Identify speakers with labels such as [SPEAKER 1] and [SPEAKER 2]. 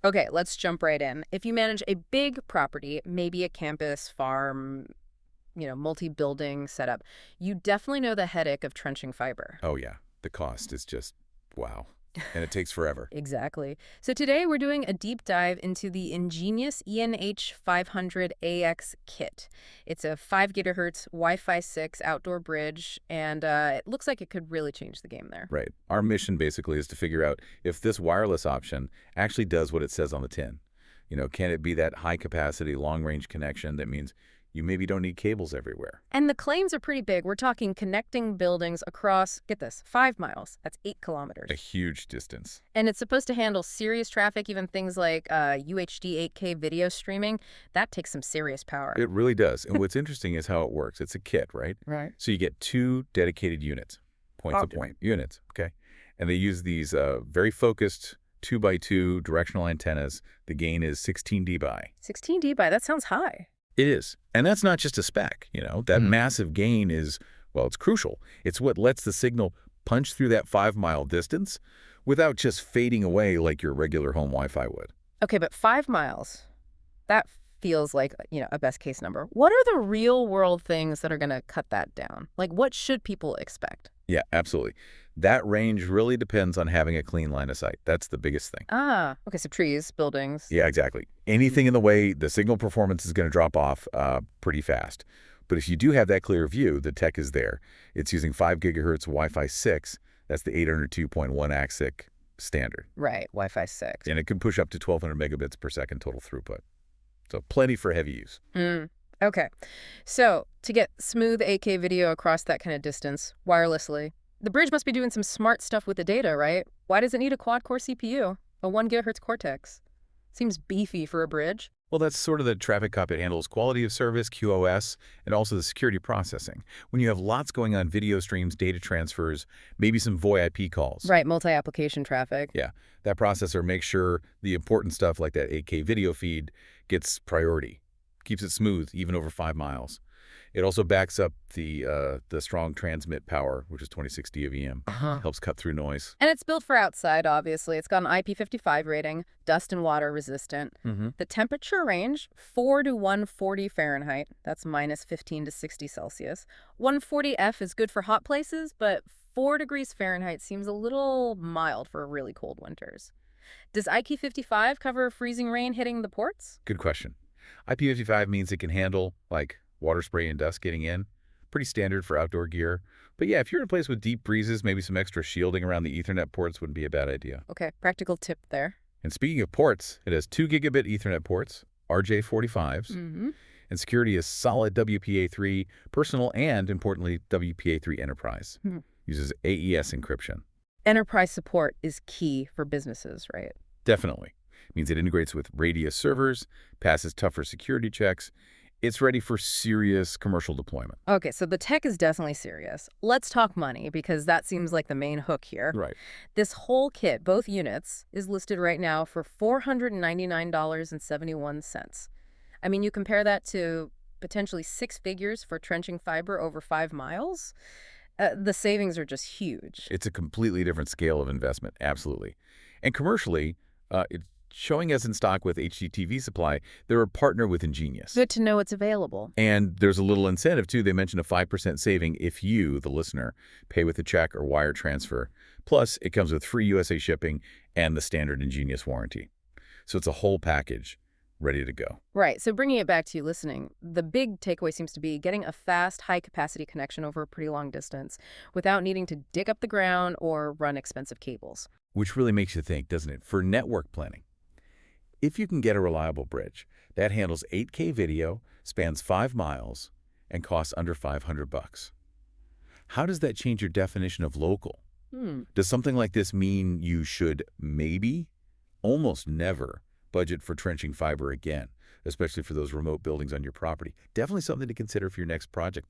[SPEAKER 1] Okay, let's jump right in. If you manage a big property, maybe a campus, farm, multi-building setup, you definitely know the headache of trenching fiber.
[SPEAKER 2] Oh, yeah. The cost is just, wow. And it takes forever.
[SPEAKER 1] Exactly. So today we're doing a deep dive into the EnGenius ENH500-AX Kit. It's a 5 gigahertz Wi-Fi 6 outdoor bridge, and it looks like it could really change the game there.
[SPEAKER 2] Right. Our mission basically is to figure out if this wireless option actually does what it says on the tin. Can it be that high-capacity, long-range connection that means you maybe don't need cables everywhere?
[SPEAKER 1] And the claims are pretty big. We're talking connecting buildings across, get this, 5 miles. That's 8 kilometers.
[SPEAKER 2] A huge distance.
[SPEAKER 1] And it's supposed to handle serious traffic, even things like UHD 8K video streaming. That takes some serious power.
[SPEAKER 2] It really does. And what's interesting is how it works. It's a kit, right?
[SPEAKER 1] Right.
[SPEAKER 2] So you get 2 dedicated units, point-to-point units, okay? And they use these very focused 2x2 directional antennas. The gain is 16 dBi.
[SPEAKER 1] 16 dBi, that sounds high.
[SPEAKER 2] It is. And that's not just a spec, That massive gain is, well, it's crucial. It's what lets the signal punch through that 5-mile distance without just fading away like your regular home Wi-Fi would.
[SPEAKER 1] Okay, but 5 miles, that feels like, a best case number. What are the real world things that are going to cut that down? Like, what should people expect?
[SPEAKER 2] Yeah, absolutely. That range really depends on having a clean line of sight. That's the biggest thing.
[SPEAKER 1] Ah, okay, so trees, buildings.
[SPEAKER 2] Yeah, exactly. Anything in the way, the signal performance is going to drop off pretty fast. But if you do have that clear view, the tech is there. It's using 5 gigahertz Wi-Fi 6. That's the 802.1 AXIC standard.
[SPEAKER 1] Right, Wi-Fi 6.
[SPEAKER 2] And it can push up to 1,200 megabits per second total throughput. So plenty for heavy use.
[SPEAKER 1] Okay, so to get smooth 8K video across that kind of distance wirelessly, the bridge must be doing some smart stuff with the data, right? Why does it need a quad-core CPU, a 1 gigahertz Cortex? Seems beefy for a bridge.
[SPEAKER 2] Well, that's sort of the traffic cop. It handles quality of service, QoS, and also the security processing. When you have lots going on, video streams, data transfers, maybe some VoIP calls.
[SPEAKER 1] Right, multi-application traffic.
[SPEAKER 2] Yeah, that processor makes sure the important stuff like that 8K video feed gets priority, keeps it smooth even over 5 miles. It also backs up the strong transmit power, which is 26 dBm. Helps cut through noise.
[SPEAKER 1] And it's built for outside, obviously. It's got an IP55 rating, dust and water resistant. The temperature range, 4 to 140 Fahrenheit. That's minus 15 to 60 Celsius. 140 F is good for hot places, but 4 degrees Fahrenheit seems a little mild for really cold winters. Does IP55 cover freezing rain hitting the ports?
[SPEAKER 2] Good question. IP55 means it can handle, like, water spray and dust getting in. Pretty standard for outdoor gear. But yeah, if you're in a place with deep breezes, maybe some extra shielding around the Ethernet ports wouldn't be a bad idea.
[SPEAKER 1] Okay, practical tip there.
[SPEAKER 2] And speaking of ports, it has 2 gigabit Ethernet ports, RJ45s, and security is solid WPA3 personal and, importantly, WPA3 enterprise. Uses AES encryption.
[SPEAKER 1] Enterprise support is key for businesses, right?
[SPEAKER 2] Definitely. It means it integrates with Radius servers, passes tougher security checks. It's ready for serious commercial deployment.
[SPEAKER 1] Okay, so the tech is definitely serious. Let's talk money, because that seems like the main hook here.
[SPEAKER 2] Right.
[SPEAKER 1] This whole kit, both units, is listed right now for $499.71. I mean, you compare that to potentially 6 figures for trenching fiber over 5 miles. The savings are just huge.
[SPEAKER 2] It's a completely different scale of investment, absolutely. And commercially, it's showing us in stock with HDTV Supply. They're a partner with EnGenius.
[SPEAKER 1] Good to know it's available.
[SPEAKER 2] And there's a little incentive, too. They mentioned a 5% saving if you, the listener, pay with a check or wire transfer. Plus, it comes with free USA shipping and the standard EnGenius warranty. So it's a whole package ready to go.
[SPEAKER 1] Right. So bringing it back to you listening, the big takeaway seems to be getting a fast, high-capacity connection over a pretty long distance without needing to dig up the ground or run expensive cables.
[SPEAKER 2] Which really makes you think, doesn't it, for network planning. If you can get a reliable bridge that handles 8K video, spans 5 miles, and costs under $500, how does that change your definition of local? Does something like this mean you should maybe, almost never, budget for trenching fiber again, especially for those remote buildings on your property? Definitely something to consider for your next project.